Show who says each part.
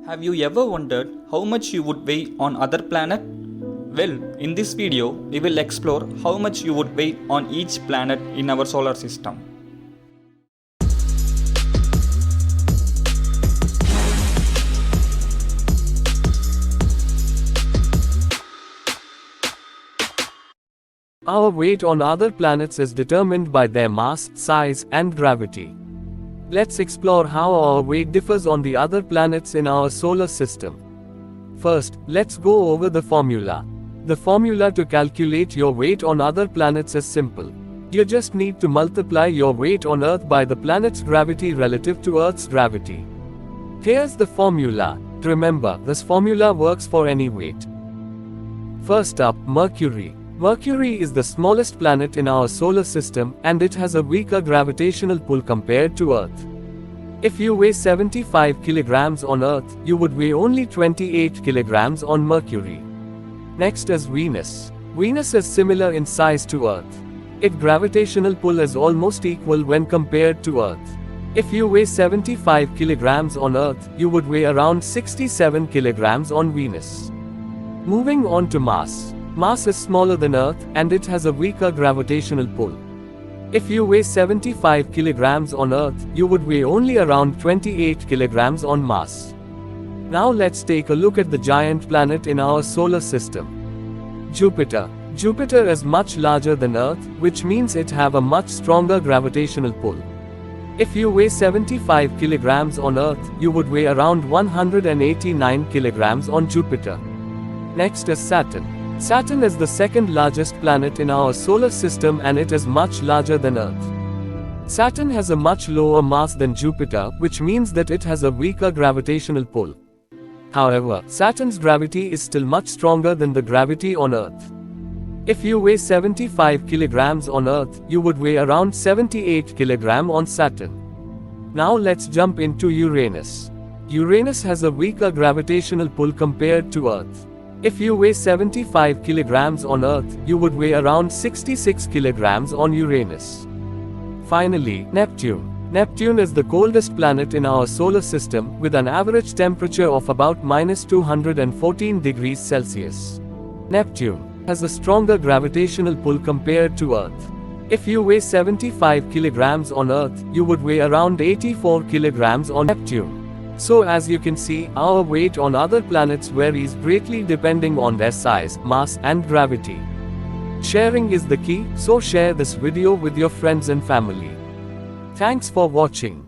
Speaker 1: Have you ever wondered how much you would weigh on other planet? Well, in this video, we will explore how much you would weigh on each planet in our solar system.
Speaker 2: Our weight on other planets is determined by their mass, size, and gravity. Let's explore how our weight differs on the other planets in our solar system. First, let's go over the formula. The formula to calculate your weight on other planets is simple. You just need to multiply your weight on Earth by the planet's gravity relative to Earth's gravity. Here's the formula. Remember, this formula works for any weight. First up, Mercury. Mercury is the smallest planet in our solar system, and it has a weaker gravitational pull compared to Earth. If you weigh 75 kilograms on Earth, you would weigh only 28 kilograms on Mercury. Next is Venus. Venus is similar in size to Earth. Its gravitational pull is almost equal when compared to Earth. If you weigh 75 kilograms on Earth, you would weigh around 67 kilograms on Venus. Moving on to Mars. Mars is smaller than Earth, and it has a weaker gravitational pull. If you weigh 75 kilograms on Earth, you would weigh only around 28 kilograms on Mars. Now let's take a look at the giant planet in our solar system. Jupiter. Jupiter is much larger than Earth, which means it have a much stronger gravitational pull. If you weigh 75 kilograms on Earth, you would weigh around 189 kilograms on Jupiter. Next is Saturn. Saturn is the second largest planet in our solar system, and it is much larger than Earth. Saturn has a much lower mass than Jupiter, which means that it has a weaker gravitational pull. However, Saturn's gravity is still much stronger than the gravity on Earth. If you weigh 75 kilograms on Earth, you would weigh around 78 kilograms on Saturn. Now let's jump into Uranus. Uranus has a weaker gravitational pull compared to Earth. If you weigh 75 kilograms on Earth, you would weigh around 66 kilograms on Uranus. Finally, Neptune. Neptune is the coldest planet in our solar system, with an average temperature of about -214 degrees Celsius. Neptune has a stronger gravitational pull compared to Earth. If you weigh 75 kilograms on Earth, you would weigh around 84 kilograms on Neptune. So as you can see, our weight on other planets varies greatly depending on their size, mass, and gravity. Sharing is the key, so share this video with your friends and family. Thanks for watching.